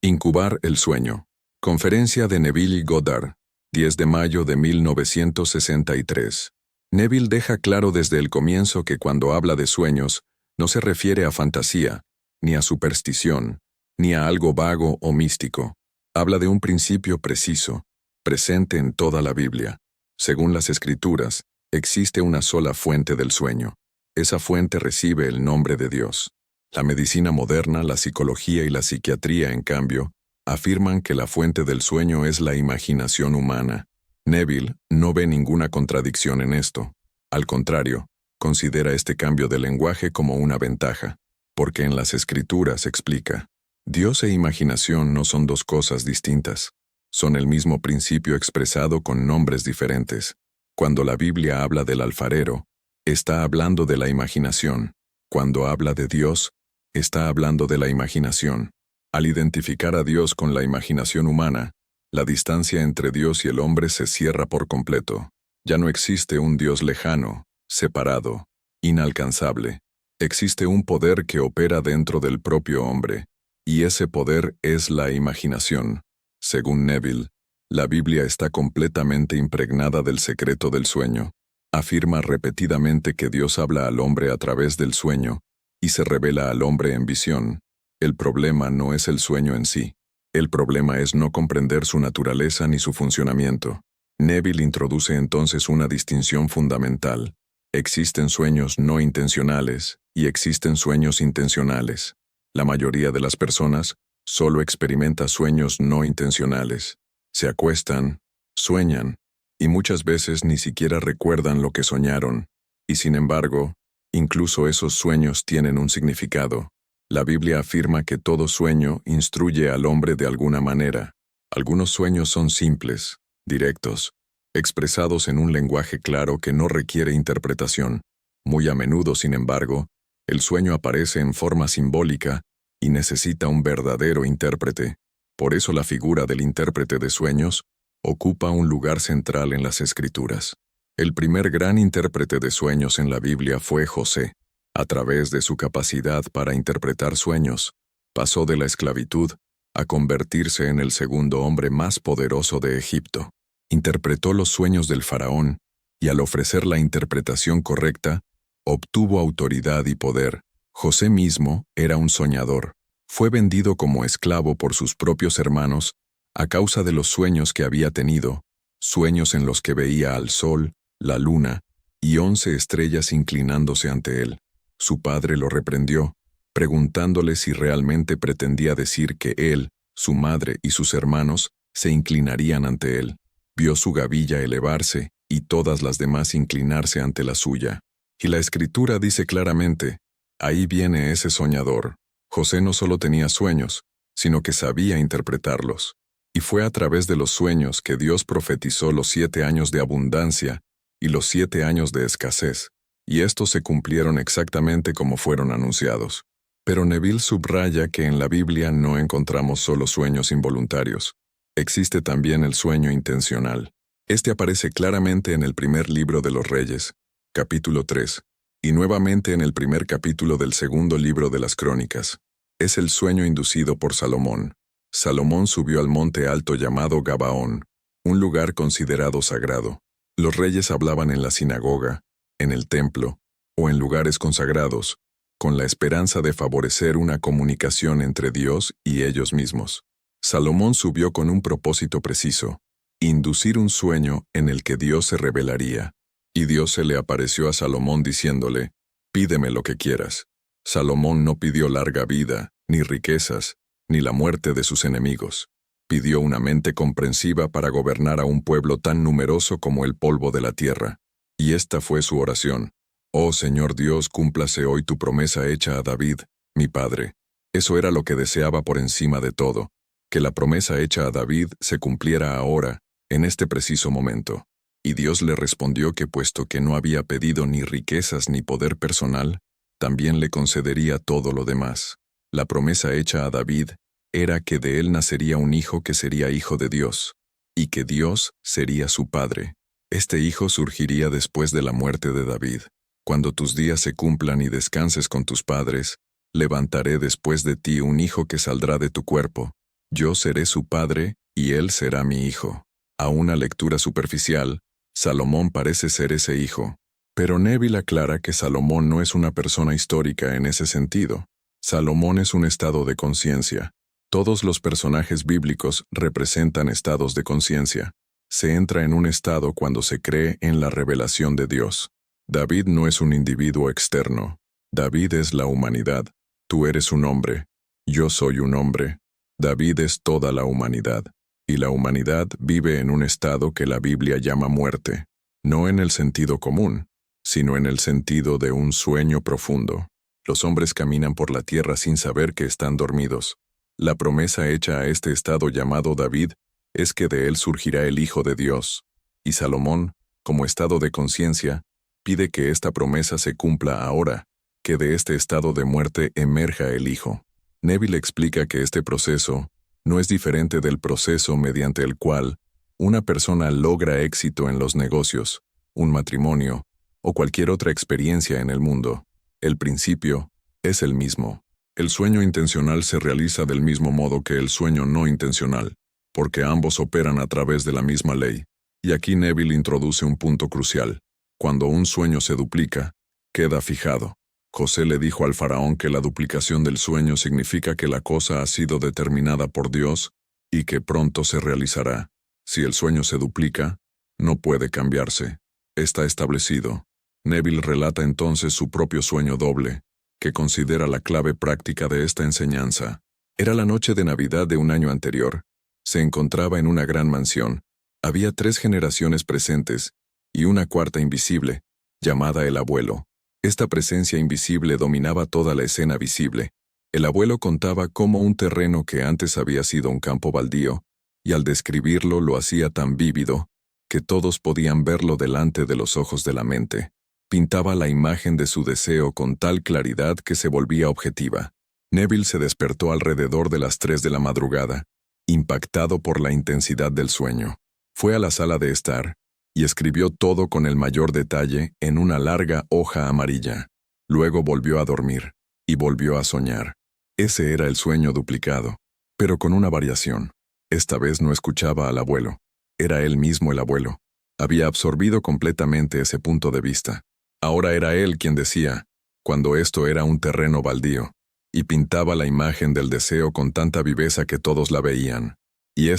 Incubar el sueño. Conferencia de Neville Goddard, 10 de mayo de 1963. Neville deja claro desde el comienzo que cuando habla de sueños, no se refiere a fantasía, ni a superstición, ni a algo vago o místico. Habla de un principio preciso, presente en toda la Biblia. Según las Escrituras, existe una sola fuente del sueño. Esa fuente recibe el nombre de Dios. La medicina moderna, la psicología y la psiquiatría, en cambio, afirman que la fuente del sueño es la imaginación humana. Neville no ve ninguna contradicción en esto. Al contrario, considera este cambio de lenguaje como una ventaja, porque en las Escrituras explica: Dios e imaginación no son dos cosas distintas. Son el mismo principio expresado con nombres diferentes. Cuando la Biblia habla del alfarero, está hablando de la imaginación. Cuando habla de Dios, está hablando de la imaginación. Al identificar a Dios con la imaginación humana, la distancia entre Dios y el hombre se cierra por completo. Ya no existe un Dios lejano, separado, inalcanzable. Existe un poder que opera dentro del propio hombre, y ese poder es la imaginación. Según Neville, la Biblia está completamente impregnada del secreto del sueño. Afirma repetidamente que Dios habla al hombre a través del sueño y se revela al hombre en visión. El problema no es el sueño en sí. El problema es no comprender su naturaleza ni su funcionamiento. Neville introduce entonces una distinción fundamental. Existen sueños no intencionales y existen sueños intencionales. La mayoría de las personas solo experimenta sueños no intencionales. Se acuestan, sueñan, y muchas veces ni siquiera recuerdan lo que soñaron. Y sin embargo, incluso esos sueños tienen un significado. La Biblia afirma que todo sueño instruye al hombre de alguna manera. Algunos sueños son simples, directos, expresados en un lenguaje claro que no requiere interpretación. Muy a menudo, sin embargo, el sueño aparece en forma simbólica y necesita un verdadero intérprete. Por eso la figura del intérprete de sueños ocupa un lugar central en las Escrituras. El primer gran intérprete de sueños en la Biblia fue José. A través de su capacidad para interpretar sueños, pasó de la esclavitud a convertirse en el segundo hombre más poderoso de Egipto. Interpretó los sueños del faraón y al ofrecer la interpretación correcta, obtuvo autoridad y poder. José mismo era un soñador. Fue vendido como esclavo por sus propios hermanos a causa de los sueños que había tenido, sueños en los que veía al sol, la luna y 11 estrellas inclinándose ante él. Su padre lo reprendió, preguntándole si realmente pretendía decir que él, su madre y sus hermanos se inclinarían ante él. Vio su gavilla elevarse y todas las demás inclinarse ante la suya. Y la Escritura dice claramente: ahí viene ese soñador. José no solo tenía sueños, sino que sabía interpretarlos. Y fue a través de los sueños que Dios profetizó los 7 años de abundancia y los 7 años de escasez, y estos se cumplieron exactamente como fueron anunciados. Pero Neville subraya que en la Biblia no encontramos solo sueños involuntarios. Existe también el sueño intencional. Este aparece claramente en el primer libro de los Reyes, capítulo 3, y nuevamente en el primer capítulo del segundo libro de las Crónicas. Es el sueño inducido por Salomón. Salomón subió al monte alto llamado Gabaón, un lugar considerado sagrado. Los reyes hablaban en la sinagoga, en el templo o en lugares consagrados, con la esperanza de favorecer una comunicación entre Dios y ellos mismos. Salomón subió con un propósito preciso: inducir un sueño en el que Dios se revelaría. Y Dios se le apareció a Salomón diciéndole: pídeme lo que quieras. Salomón no pidió larga vida, ni riquezas, ni la muerte de sus enemigos. Pidió una mente comprensiva para gobernar a un pueblo tan numeroso como el polvo de la tierra. Y esta fue su oración: oh Señor Dios, cúmplase hoy tu promesa hecha a David, mi padre. Eso era lo que deseaba por encima de todo, que la promesa hecha a David se cumpliera ahora, en este preciso momento. Y Dios le respondió que puesto que no había pedido ni riquezas ni poder personal, también le concedería todo lo demás. La promesa hecha a David era que de él nacería un hijo que sería hijo de Dios, y que Dios sería su padre. Este hijo surgiría después de la muerte de David. Cuando tus días se cumplan y descanses con tus padres, levantaré después de ti un hijo que saldrá de tu cuerpo, Yo seré su padre, y él será mi hijo. A una lectura superficial, Salomón parece ser ese hijo. Pero Neville aclara que Salomón no es una persona histórica en ese sentido. Salomón es un estado de conciencia. Todos los personajes bíblicos representan estados de conciencia. Se entra en un estado cuando se cree en la revelación de Dios. David no es un individuo externo. David es la humanidad. Tú eres un hombre. Yo soy un hombre. David es toda la humanidad. Y la humanidad vive en un estado que la Biblia llama muerte. No en el sentido común, sino en el sentido de un sueño profundo. Los hombres caminan por la tierra sin saber que están dormidos. La promesa hecha a este estado llamado David es que de él surgirá el Hijo de Dios. Y Salomón, como estado de conciencia, pide que esta promesa se cumpla ahora, que de este estado de muerte emerja el Hijo. Neville explica que este proceso no es diferente del proceso mediante el cual una persona logra éxito en los negocios, un matrimonio o cualquier otra experiencia en el mundo. El principio es el mismo. El sueño intencional se realiza del mismo modo que el sueño no intencional, porque ambos operan a través de la misma ley. Y aquí Neville introduce un punto crucial. Cuando un sueño se duplica, queda fijado. José le dijo al faraón que la duplicación del sueño significa que la cosa ha sido determinada por Dios y que pronto se realizará. Si el sueño se duplica, no puede cambiarse. Está establecido. Neville relata entonces su propio sueño doble, que considera la clave práctica de esta enseñanza. Era la noche de Navidad de un año anterior. Se encontraba en una gran mansión. Había 3 generaciones presentes y una cuarta invisible, llamada el abuelo. Esta presencia invisible dominaba toda la escena visible. El abuelo contaba cómo un terreno que antes había sido un campo baldío, y al describirlo lo hacía tan vívido, que todos podían verlo delante de los ojos de la mente. Pintaba la imagen de su deseo con tal claridad que se volvía objetiva. Neville se despertó alrededor de las 3 de la madrugada, impactado por la intensidad del sueño. Fue a la sala de estar, y escribió todo con el mayor detalle en una larga hoja amarilla. Luego volvió a dormir, y volvió a soñar. Ese era el sueño duplicado, pero con una variación. Esta vez no escuchaba al abuelo. Era él mismo el abuelo. Había absorbido completamente ese punto de vista. Ahora era él quien decía, cuando esto era un terreno baldío, y pintaba la imagen del deseo con tanta viveza que todos la veían. Y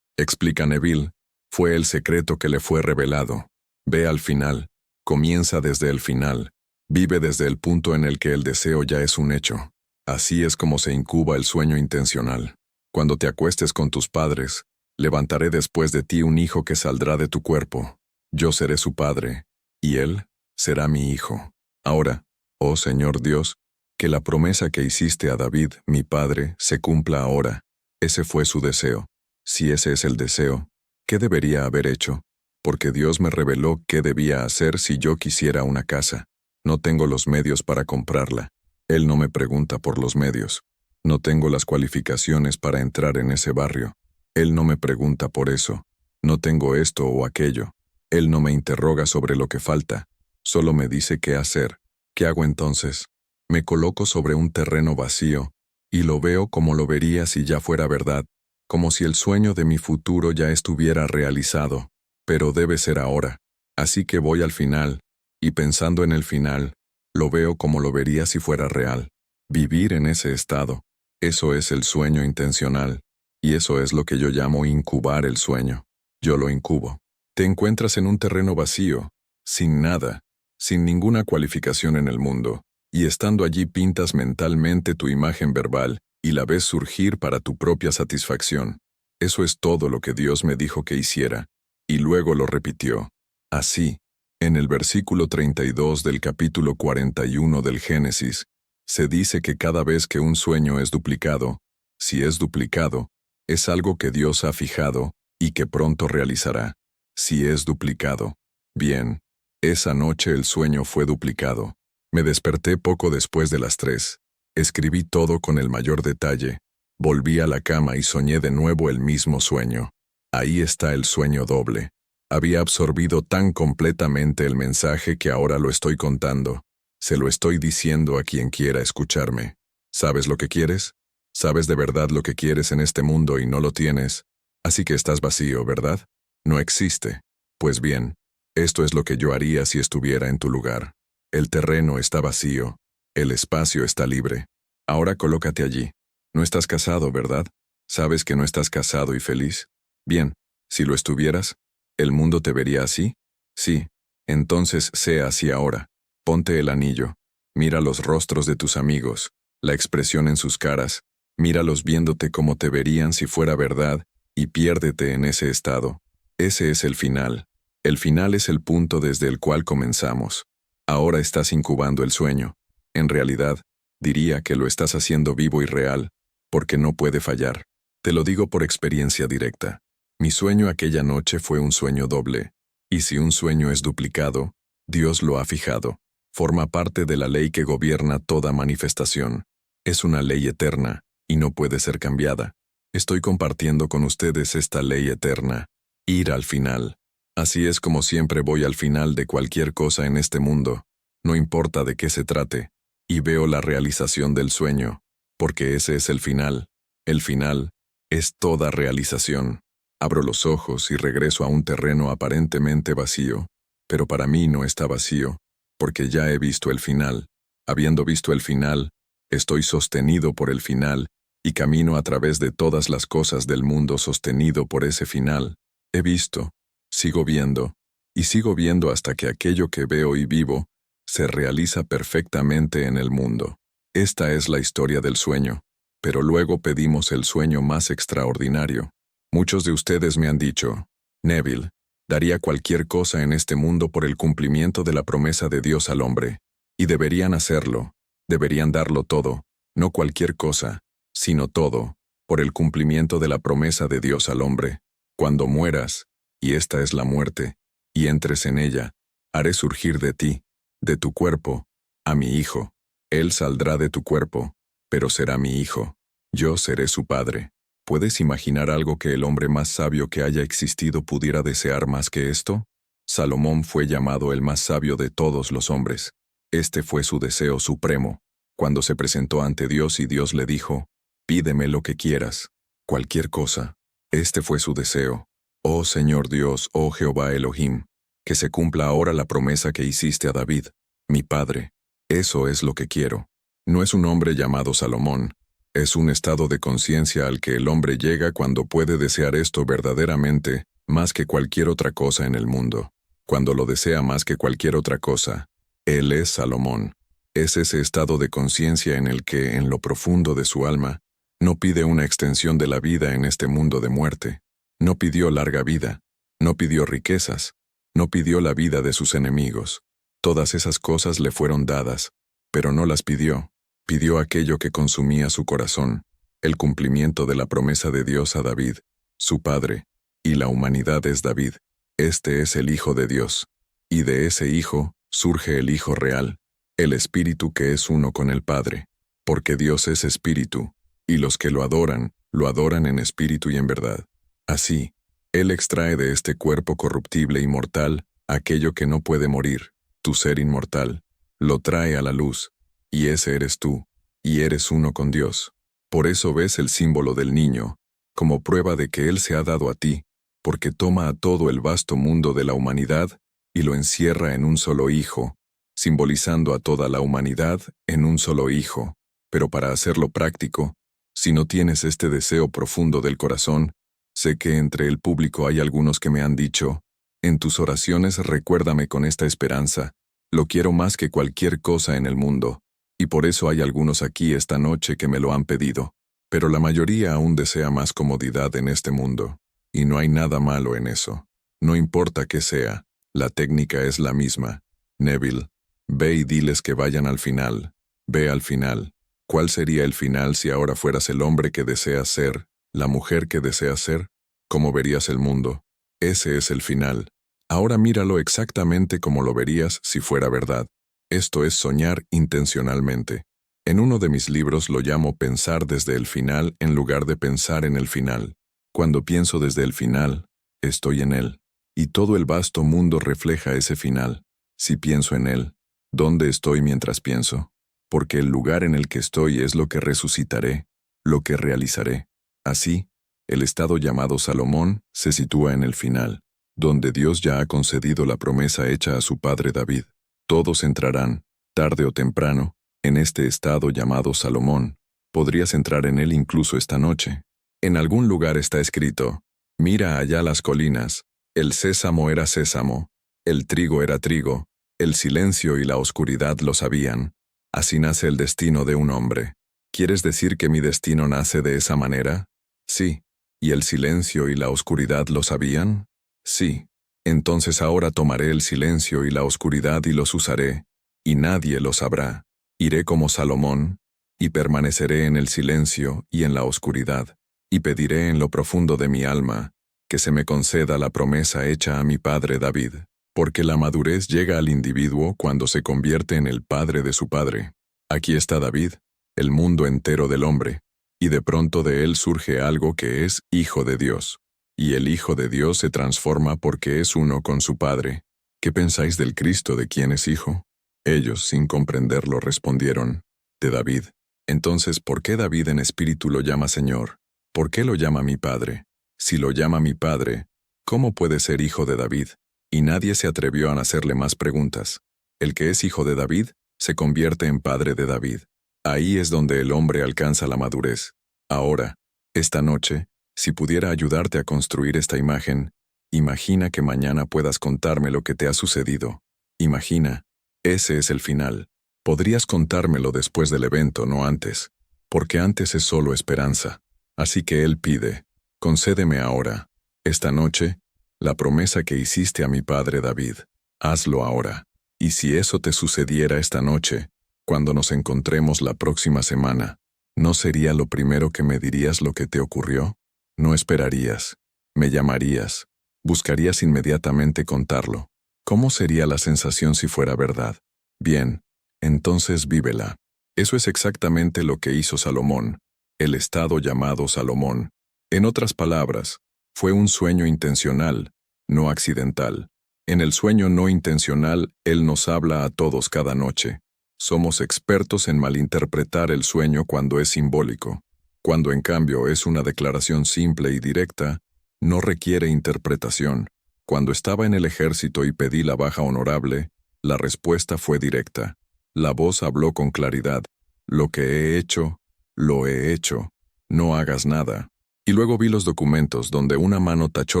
explica Neville, fue el secreto que le fue revelado. Ve al final, comienza desde el final, vive desde el punto en el que el deseo ya es un hecho. Así es como se incuba el sueño intencional. Cuando te acuestes con tus padres, levantaré después de ti un hijo que saldrá de tu cuerpo. Yo seré su padre, y él será mi hijo. Ahora, oh Señor Dios, que la promesa que hiciste a David, mi padre, se cumpla ahora. Ese fue su deseo. Si ese es el deseo, ¿qué debería haber hecho? Porque Dios me reveló qué debía hacer si yo quisiera una casa. No tengo los medios para comprarla. Él no me pregunta por los medios. No tengo las cualificaciones para entrar en ese barrio. Él no me pregunta por eso. No tengo esto o aquello. Él no me interroga sobre lo que falta. Solo me dice qué hacer. ¿Qué hago entonces? Me coloco sobre un terreno vacío, y lo veo como lo vería si ya fuera verdad, como si el sueño de mi futuro ya estuviera realizado, pero debe ser ahora. Así que voy al final, y pensando en el final, lo veo como lo vería si fuera real. Vivir en ese estado, eso es el sueño intencional, y eso es lo que yo llamo incubar el sueño. Yo lo incubo. Te encuentras en un terreno vacío, sin nada, sin ninguna cualificación en el mundo, y estando allí pintas mentalmente tu imagen verbal y la ves surgir para tu propia satisfacción. Eso es todo lo que Dios me dijo que hiciera, y luego lo repitió. Así, en el versículo 32 del capítulo 41 del Génesis, se dice que cada vez que un sueño es duplicado, si es duplicado, es algo que Dios ha fijado y que pronto realizará. Si es duplicado, bien, esa noche el sueño fue duplicado. Me desperté poco después de las 3. Escribí todo con el mayor detalle. Volví a la cama y soñé de nuevo el mismo sueño. Ahí está el sueño doble. Había absorbido tan completamente el mensaje que ahora lo estoy contando. Se lo estoy diciendo a quien quiera escucharme. ¿Sabes lo que quieres? Sabes de verdad lo que quieres en este mundo y no lo tienes, así que estás vacío, ¿verdad? No existe. Pues bien, esto es lo que yo haría si estuviera en tu lugar. El terreno está vacío, el espacio está libre. Ahora colócate allí. No estás casado, ¿verdad? ¿Sabes que no estás casado y feliz? Bien, si lo estuvieras, ¿el mundo te vería así? Sí. Entonces sea así ahora. Ponte el anillo. Mira los rostros de tus amigos, la expresión en sus caras. Míralos viéndote como te verían si fuera verdad, y piérdete en ese estado. Ese es el final. El final es el punto desde el cual comenzamos. Ahora estás incubando el sueño. En realidad, diría que lo estás haciendo vivo y real, porque no puede fallar. Te lo digo por experiencia directa. Mi sueño aquella noche fue un sueño doble, y si un sueño es duplicado, Dios lo ha fijado. Forma parte de la ley que gobierna toda manifestación. Es una ley eterna, y no puede ser cambiada. Estoy compartiendo con ustedes esta ley eterna. Ir al final. Así es como siempre voy al final de cualquier cosa en este mundo, no importa de qué se trate, y veo la realización del sueño, porque ese es el final. El final es toda realización. Abro los ojos y regreso a un terreno aparentemente vacío, pero para mí no está vacío, porque ya he visto el final. Habiendo visto el final, estoy sostenido por el final, y camino a través de todas las cosas del mundo sostenido por ese final. He visto, sigo viendo, y sigo viendo hasta que aquello que veo y vivo se realiza perfectamente en el mundo. Esta es la historia del sueño, pero luego pedimos el sueño más extraordinario. Muchos de ustedes me han dicho, Neville, daría cualquier cosa en este mundo por el cumplimiento de la promesa de Dios al hombre, y deberían hacerlo, deberían darlo todo, no cualquier cosa, sino todo, por el cumplimiento de la promesa de Dios al hombre. Cuando mueras, y esta es la muerte, y entres en ella, haré surgir de ti, de tu cuerpo, a mi hijo. Él saldrá de tu cuerpo, pero será mi hijo. Yo seré su padre. ¿Puedes imaginar algo que el hombre más sabio que haya existido pudiera desear más que esto? Salomón fue llamado el más sabio de todos los hombres. Este fue su deseo supremo, cuando se presentó ante Dios y Dios le dijo, pídeme lo que quieras, cualquier cosa. Este fue su deseo. Oh Señor Dios, oh Jehová Elohim, que se cumpla ahora la promesa que hiciste a David, mi padre. Eso es lo que quiero. No es un hombre llamado Salomón, es un estado de conciencia al que el hombre llega cuando puede desear esto verdaderamente, más que cualquier otra cosa en el mundo. Cuando lo desea más que cualquier otra cosa, él es Salomón. Es ese estado de conciencia en el que, en lo profundo de su alma, no pide una extensión de la vida en este mundo de muerte. No pidió larga vida, no pidió riquezas, no pidió la vida de sus enemigos. Todas esas cosas le fueron dadas, pero no las pidió. Pidió aquello que consumía su corazón, el cumplimiento de la promesa de Dios a David, su padre, y la humanidad es David. Este es el Hijo de Dios, y de ese Hijo surge el Hijo real, el Espíritu que es uno con el Padre, porque Dios es Espíritu, y los que lo adoran en espíritu y en verdad. Así, Él extrae de este cuerpo corruptible y mortal aquello que no puede morir, tu ser inmortal, lo trae a la luz, y ese eres tú, y eres uno con Dios. Por eso ves el símbolo del niño, como prueba de que Él se ha dado a ti, porque toma a todo el vasto mundo de la humanidad y lo encierra en un solo hijo, simbolizando a toda la humanidad en un solo hijo. Pero para hacerlo práctico, si no tienes este deseo profundo del corazón, sé que entre el público hay algunos que me han dicho, en tus oraciones recuérdame con esta esperanza, lo quiero más que cualquier cosa en el mundo, y por eso hay algunos aquí esta noche que me lo han pedido, pero la mayoría aún desea más comodidad en este mundo, y no hay nada malo en eso. No importa qué sea, la técnica es la misma. Neville, ve y diles que vayan al final, ve al final. ¿Cuál sería el final si ahora fueras el hombre que deseas ser, la mujer que deseas ser? ¿Cómo verías el mundo? Ese es el final. Ahora míralo exactamente como lo verías si fuera verdad. Esto es soñar intencionalmente. En uno de mis libros lo llamo pensar desde el final en lugar de pensar en el final. Cuando pienso desde el final, estoy en él, y todo el vasto mundo refleja ese final. Si pienso en él, ¿dónde estoy mientras pienso? Porque el lugar en el que estoy es lo que resucitaré, lo que realizaré. Así, el estado llamado Salomón se sitúa en el final, donde Dios ya ha concedido la promesa hecha a su padre David. Todos entrarán, tarde o temprano, en este estado llamado Salomón. Podrías entrar en él incluso esta noche. En algún lugar está escrito: mira allá las colinas, el sésamo era sésamo, el trigo era trigo, el silencio y la oscuridad lo sabían. Así nace el destino de un hombre. ¿Quieres decir que mi destino nace de esa manera? Sí. ¿Y el silencio y la oscuridad lo sabían? Sí. Entonces ahora tomaré el silencio y la oscuridad y los usaré, y nadie lo sabrá. Iré como Salomón, y permaneceré en el silencio y en la oscuridad, y pediré en lo profundo de mi alma que se me conceda la promesa hecha a mi padre David, porque la madurez llega al individuo cuando se convierte en el padre de su padre. Aquí está David, el mundo entero del hombre, y de pronto de él surge algo que es hijo de Dios, y el Hijo de Dios se transforma porque es uno con su Padre. ¿Qué pensáis del Cristo de quien es hijo? Ellos, sin comprenderlo, respondieron: de David. Entonces, ¿por qué David en espíritu lo llama Señor? ¿Por qué lo llama mi Padre? Si lo llama mi Padre, ¿cómo puede ser hijo de David? Y nadie se atrevió a hacerle más preguntas. El que es hijo de David se convierte en padre de David. Ahí es donde el hombre alcanza la madurez. Ahora, esta noche, si pudiera ayudarte a construir esta imagen, imagina que mañana puedas contarme lo que te ha sucedido. Imagina, ese es el final. Podrías contármelo después del evento, no antes, porque antes es solo esperanza. Así que él pide: concédeme ahora, esta noche, la promesa que hiciste a mi padre David. Hazlo ahora. Y si eso te sucediera esta noche, cuando nos encontremos la próxima semana, ¿no sería lo primero que me dirías lo que te ocurrió? No esperarías. Me llamarías. Buscarías inmediatamente contarlo. ¿Cómo sería la sensación si fuera verdad? Bien, entonces vívela. Eso es exactamente lo que hizo Salomón, el estado llamado Salomón. En otras palabras, fue un sueño intencional, no accidental. En el sueño no intencional, Él nos habla a todos cada noche. Somos expertos en malinterpretar el sueño cuando es simbólico. Cuando en cambio es una declaración simple y directa, no requiere interpretación. Cuando estaba en el ejército y pedí la baja honorable, la respuesta fue directa. La voz habló con claridad: lo que he hecho, lo he hecho. No hagas nada. Y luego vi los documentos donde una mano tachó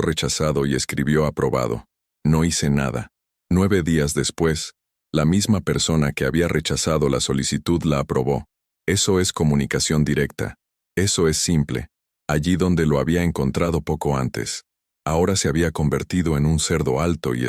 rechazado y escribió aprobado. No hice nada. 9 días después, la misma persona que había rechazado la solicitud la aprobó. Eso es comunicación directa. Eso es simple. Allí donde lo había encontrado poco antes. Ahora se había convertido en un cerdo alto y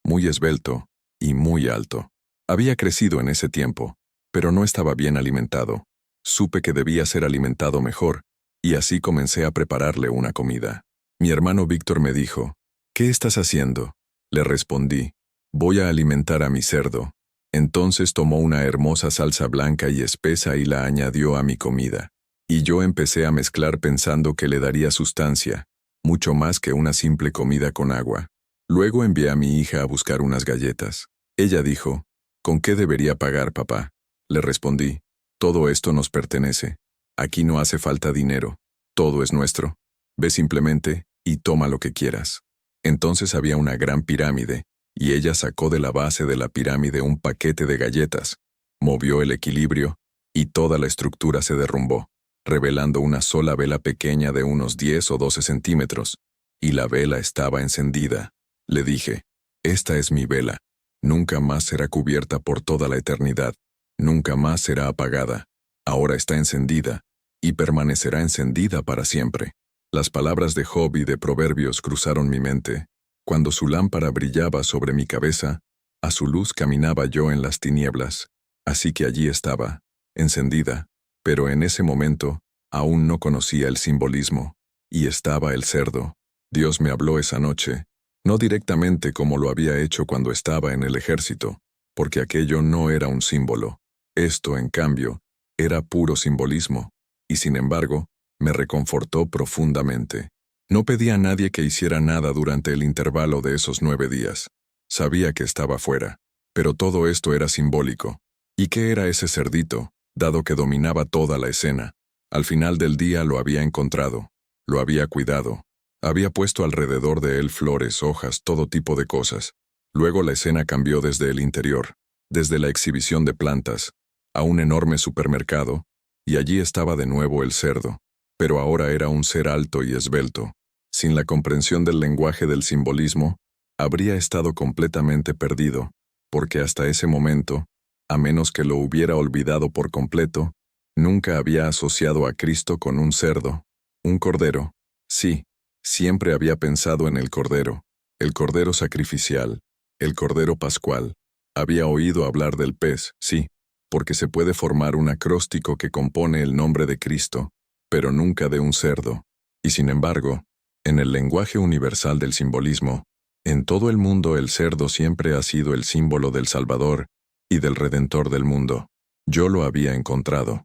muy esbelto y muy alto. Había crecido en ese tiempo, pero no estaba bien alimentado. Supe que debía ser alimentado mejor, y así comencé a prepararle una comida. Mi hermano Víctor me dijo: ¿qué estás haciendo? Le respondí: voy a alimentar a mi cerdo. Entonces tomó una hermosa salsa blanca y espesa y la añadió a mi comida. Y yo empecé a mezclar pensando que le daría sustancia, mucho más que una simple comida con agua. Luego envié a mi hija a buscar unas galletas. Ella dijo: ¿con qué debería pagar, papá? Le respondí: todo esto nos pertenece. Aquí no hace falta dinero. Todo es nuestro. Ve simplemente y toma lo que quieras. Entonces había una gran pirámide, y ella sacó de la base de la pirámide un paquete de galletas, movió el equilibrio, y toda la estructura se derrumbó, revelando una sola vela pequeña de unos 10 o 12 centímetros, y la vela estaba encendida. Le dije: esta es mi vela. Nunca más será cubierta por toda la eternidad. Nunca más será apagada. Ahora está encendida, y permanecerá encendida para siempre. Las palabras de Job y de Proverbios cruzaron mi mente. Cuando su lámpara brillaba sobre mi cabeza, a su luz caminaba yo en las tinieblas. Así que allí estaba, encendida, pero en ese momento aún no conocía el simbolismo. Y estaba el cerdo. Dios me habló esa noche, no directamente como lo había hecho cuando estaba en el ejército, porque aquello no era un símbolo. Esto, en cambio, era puro simbolismo, y sin embargo, me reconfortó profundamente. No pedí a nadie que hiciera nada durante el intervalo de esos 9 días. Sabía que estaba fuera, pero todo esto era simbólico. ¿Y qué era ese cerdito, dado que dominaba toda la escena? Al final del día lo había encontrado, lo había cuidado, había puesto alrededor de él flores, hojas, todo tipo de cosas. Luego la escena cambió desde el interior, desde la exhibición de plantas, a un enorme supermercado, y allí estaba de nuevo el cerdo, pero ahora era un ser alto y esbelto. Sin la comprensión del lenguaje del simbolismo, habría estado completamente perdido, porque hasta ese momento, a menos que lo hubiera olvidado por completo, nunca había asociado a Cristo con un cerdo, un cordero. Sí, siempre había pensado en el cordero sacrificial, el cordero pascual. Había oído hablar del pez, sí, porque se puede formar un acróstico que compone el nombre de Cristo, pero nunca de un cerdo. Y sin embargo, en el lenguaje universal del simbolismo, en todo el mundo el cerdo siempre ha sido el símbolo del Salvador y del Redentor del mundo. Yo lo había encontrado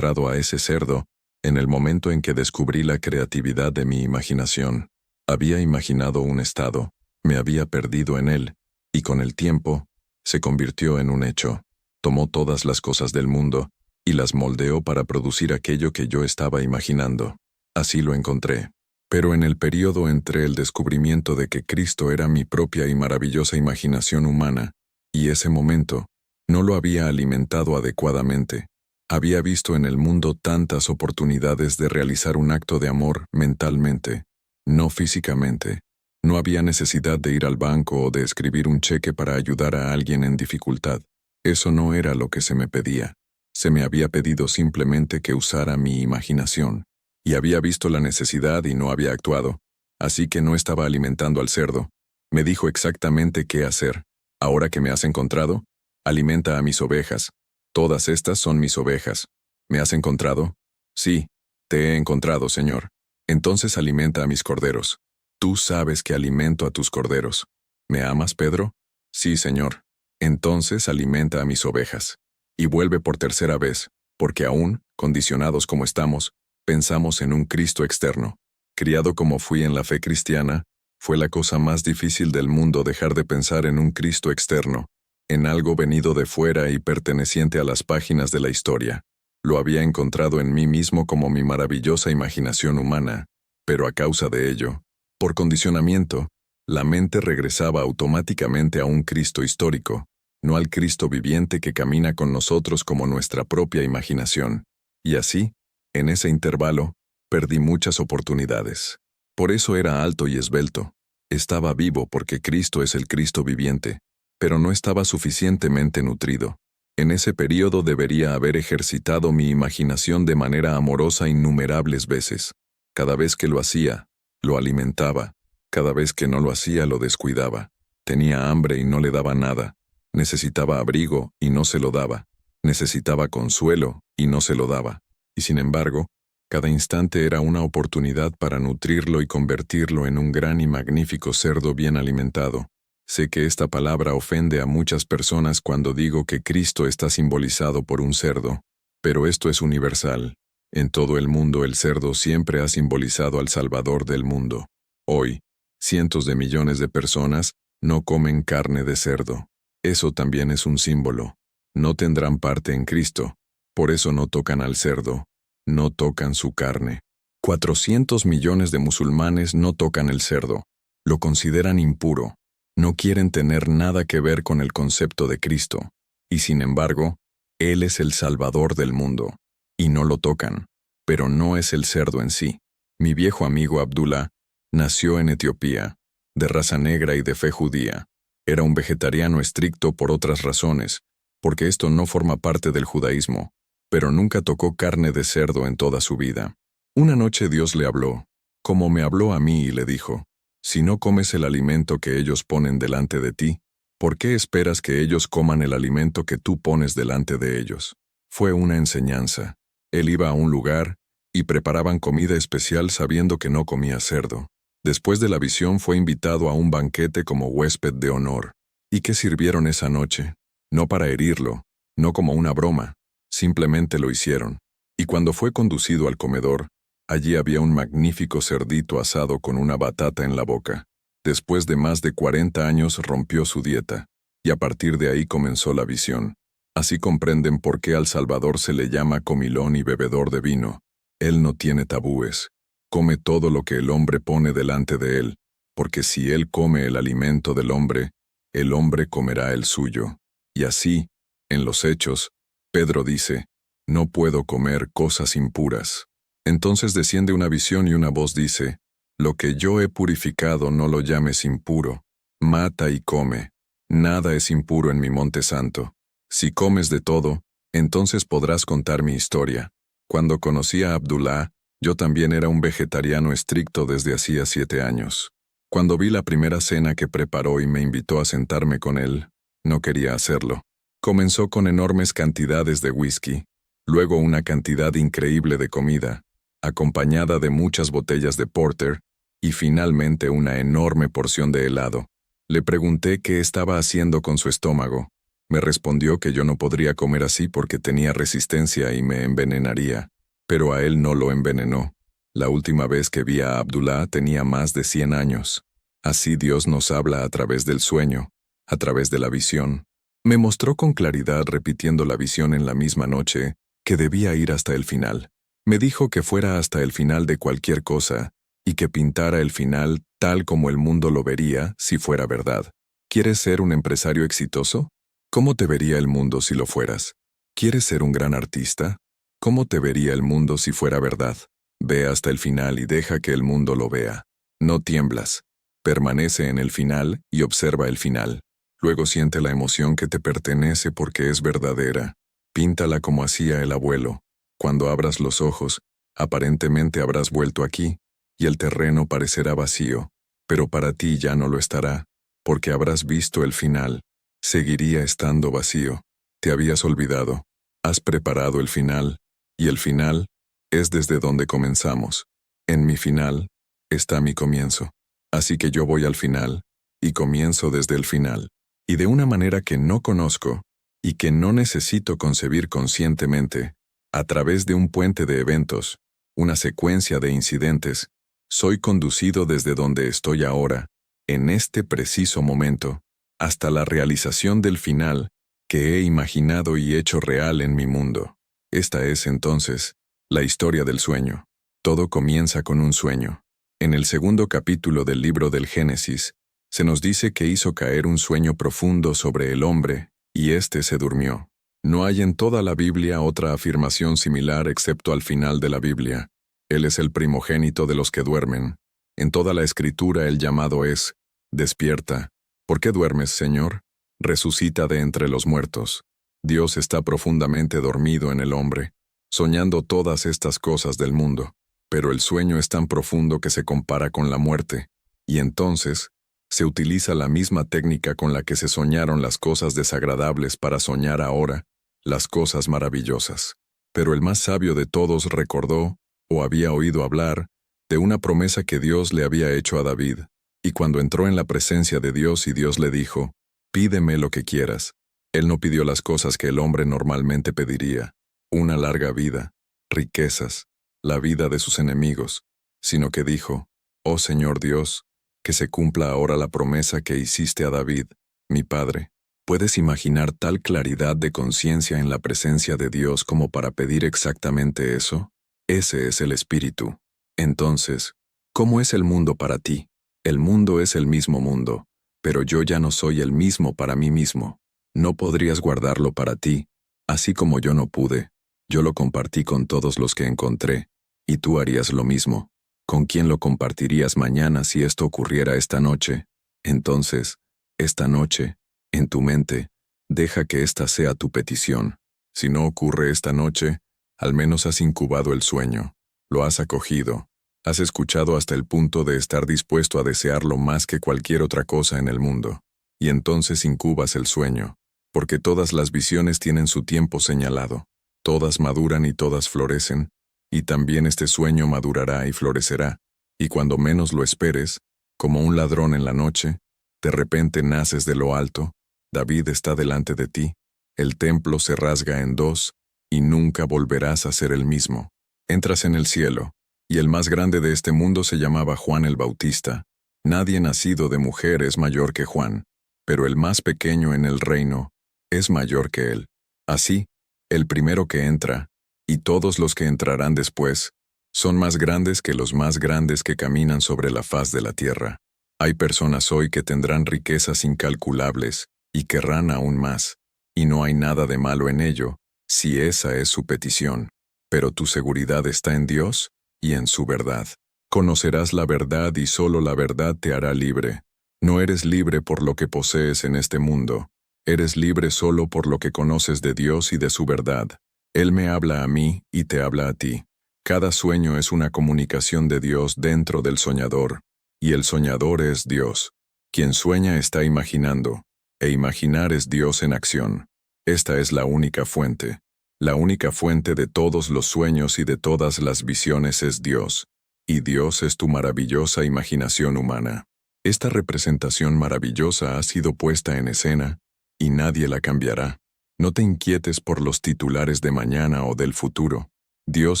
a ese cerdo en el momento en que descubrí la creatividad de mi imaginación. Había imaginado un estado, me había perdido en él, y con el tiempo, se convirtió en un hecho. Tomó todas las cosas del mundo y las moldeó para producir aquello que yo estaba imaginando. Así lo encontré. Pero en el período entre el descubrimiento de que Cristo era mi propia y maravillosa imaginación humana, y ese momento, no lo había alimentado adecuadamente. Había visto en el mundo tantas oportunidades de realizar un acto de amor mentalmente, no físicamente. No había necesidad de ir al banco o de escribir un cheque para ayudar a alguien en dificultad. Eso no era lo que se me pedía. Se me había pedido simplemente que usara mi imaginación. Y había visto la necesidad y no había actuado. Así que no estaba alimentando al cerdo. Me dijo exactamente qué hacer. Ahora que me has encontrado, alimenta a mis ovejas. Todas estas son mis ovejas. ¿Me has encontrado? Sí, te he encontrado, Señor. Entonces alimenta a mis corderos. Tú sabes que alimento a tus corderos. ¿Me amas, Pedro? Sí, Señor. Entonces alimenta a mis ovejas. Y vuelve por tercera vez, porque aún, condicionados como estamos, pensamos en un Cristo externo. Criado como fui en la fe cristiana, fue la cosa más difícil del mundo dejar de pensar en un Cristo externo, en algo venido de fuera y perteneciente a las páginas de la historia. Lo había encontrado en mí mismo como mi maravillosa imaginación humana, pero a causa de ello, por condicionamiento, la mente regresaba automáticamente a un Cristo histórico, no al Cristo viviente que camina con nosotros como nuestra propia imaginación. Y así, en ese intervalo, perdí muchas oportunidades. Por eso era alto y esbelto. Estaba vivo porque Cristo es el Cristo viviente, pero no estaba suficientemente nutrido. En ese período debería haber ejercitado mi imaginación de manera amorosa innumerables veces. Cada vez que lo hacía, lo alimentaba. Cada vez que no lo hacía, lo descuidaba. Tenía hambre y no le daba nada. Necesitaba abrigo y no se lo daba. Necesitaba consuelo y no se lo daba. Y sin embargo, cada instante era una oportunidad para nutrirlo y convertirlo en un gran y magnífico cerdo bien alimentado. Sé que esta palabra ofende a muchas personas cuando digo que Cristo está simbolizado por un cerdo, pero esto es universal. En todo el mundo el cerdo siempre ha simbolizado al Salvador del mundo. Hoy, cientos de millones de personas no comen carne de cerdo. Eso también es un símbolo. No tendrán parte en Cristo, por eso no tocan al cerdo, no tocan su carne. 400 millones de musulmanes no tocan el cerdo, lo consideran impuro. No quieren tener nada que ver con el concepto de Cristo, y sin embargo, Él es el Salvador del mundo, y no lo tocan, pero no es el cerdo en sí. Mi viejo amigo Abdullah nació en Etiopía, de raza negra y de fe judía. Era un vegetariano estricto por otras razones, porque esto no forma parte del judaísmo, pero nunca tocó carne de cerdo en toda su vida. Una noche Dios le habló, como me habló a mí y le dijo: si no comes el alimento que ellos ponen delante de ti, ¿por qué esperas que ellos coman el alimento que tú pones delante de ellos? Fue una enseñanza. Él iba a un lugar y preparaban comida especial sabiendo que no comía cerdo. Después de la visión fue invitado a un banquete como huésped de honor. ¿Y qué sirvieron esa noche? No para herirlo, no como una broma, simplemente lo hicieron. Y cuando fue conducido al comedor, allí había un magnífico cerdito asado con una batata en la boca. Después de más de 40 años rompió su dieta, y a partir de ahí comenzó la visión. Así comprenden por qué al Salvador se le llama comilón y bebedor de vino. Él no tiene tabúes. Come todo lo que el hombre pone delante de él, porque si él come el alimento del hombre, el hombre comerá el suyo. Y así, en los Hechos, Pedro dice, no puedo comer cosas impuras. Entonces desciende una visión y una voz dice, lo que yo he purificado no lo llames impuro. Mata y come. Nada es impuro en mi monte santo. Si comes de todo, entonces podrás contar mi historia. Cuando conocí a Abdullah, yo también era un vegetariano estricto desde hacía 7 años. Cuando vi la primera cena que preparó y me invitó a sentarme con él, no quería hacerlo. Comenzó con enormes cantidades de whisky, luego una cantidad increíble de comida, acompañada de muchas botellas de porter, y finalmente una enorme porción de helado. Le pregunté qué estaba haciendo con su estómago. Me respondió que yo no podría comer así porque tenía resistencia y me envenenaría, pero a él no lo envenenó. La última vez que vi a Abdullah tenía más de 100 años. Así Dios nos habla a través del sueño, a través de la visión. Me mostró con claridad, repitiendo la visión en la misma noche, que debía ir hasta el final. Me dijo que fuera hasta el final de cualquier cosa, y que pintara el final tal como el mundo lo vería si fuera verdad. ¿Quieres ser un empresario exitoso? ¿Cómo te vería el mundo si lo fueras? ¿Quieres ser un gran artista? ¿Cómo te vería el mundo si fuera verdad? Ve hasta el final y deja que el mundo lo vea. No tiemblas. Permanece en el final y observa el final. Luego siente la emoción que te pertenece porque es verdadera. Píntala como hacía el abuelo. Cuando abras los ojos, aparentemente habrás vuelto aquí, y el terreno parecerá vacío, pero para ti ya no lo estará, porque habrás visto el final. Seguiría estando vacío. Te habías olvidado. Has preparado el final, y el final es desde donde comenzamos. En mi final está mi comienzo. Así que yo voy al final, y comienzo desde el final. Y de una manera que no conozco, y que no necesito concebir conscientemente, a través de un puente de eventos, una secuencia de incidentes, soy conducido desde donde estoy ahora, en este preciso momento, hasta la realización del final que he imaginado y hecho real en mi mundo. Esta es, entonces, la historia del sueño. Todo comienza con un sueño. En el segundo capítulo del libro del Génesis, se nos dice que hizo caer un sueño profundo sobre el hombre, y éste se durmió. No hay en toda la Biblia otra afirmación similar excepto al final de la Biblia. Él es el primogénito de los que duermen. En toda la Escritura el llamado es, despierta. ¿Por qué duermes, Señor? Resucita de entre los muertos. Dios está profundamente dormido en el hombre, soñando todas estas cosas del mundo, pero el sueño es tan profundo que se compara con la muerte, y entonces se utiliza la misma técnica con la que se soñaron las cosas desagradables para soñar ahora las cosas maravillosas. Pero el más sabio de todos recordó, o había oído hablar, de una promesa que Dios le había hecho a David, y cuando entró en la presencia de Dios y Dios le dijo, pídeme lo que quieras, él no pidió las cosas que el hombre normalmente pediría, una larga vida, riquezas, la vida de sus enemigos, sino que dijo, oh Señor Dios, que se cumpla ahora la promesa que hiciste a David, mi padre. ¿Puedes imaginar tal claridad de conciencia en la presencia de Dios como para pedir exactamente eso? Ese es el Espíritu. Entonces, ¿cómo es el mundo para ti? El mundo es el mismo mundo, pero yo ya no soy el mismo para mí mismo. No podrías guardarlo para ti, así como yo no pude. Yo lo compartí con todos los que encontré, y tú harías lo mismo. ¿Con quién lo compartirías mañana si esto ocurriera esta noche? Entonces, esta noche, en tu mente, deja que esta sea tu petición. Si no ocurre esta noche, al menos has incubado el sueño, lo has acogido, has escuchado hasta el punto de estar dispuesto a desearlo más que cualquier otra cosa en el mundo, y entonces incubas el sueño, porque todas las visiones tienen su tiempo señalado, todas maduran y todas florecen, y también este sueño madurará y florecerá, y cuando menos lo esperes, como un ladrón en la noche, de repente naces de lo alto, David está delante de ti, el templo se rasga en dos, y nunca volverás a ser el mismo. Entras en el cielo, y el más grande de este mundo se llamaba Juan el Bautista. Nadie nacido de mujer es mayor que Juan, pero el más pequeño en el reino es mayor que él. Así, el primero que entra, y todos los que entrarán después, son más grandes que los más grandes que caminan sobre la faz de la tierra. Hay personas hoy que tendrán riquezas incalculables y querrán aún más, y no hay nada de malo en ello, si esa es su petición. Pero tu seguridad está en Dios y en su verdad. Conocerás la verdad y solo la verdad te hará libre. No eres libre por lo que posees en este mundo. Eres libre solo por lo que conoces de Dios y de su verdad. Él me habla a mí y te habla a ti. Cada sueño es una comunicación de Dios dentro del soñador, y el soñador es Dios. Quien sueña está imaginando, e imaginar es Dios en acción. Esta es la única fuente. La única fuente de todos los sueños y de todas las visiones es Dios, y Dios es tu maravillosa imaginación humana. Esta representación maravillosa ha sido puesta en escena, y nadie la cambiará. No te inquietes por los titulares de mañana o del futuro. Dios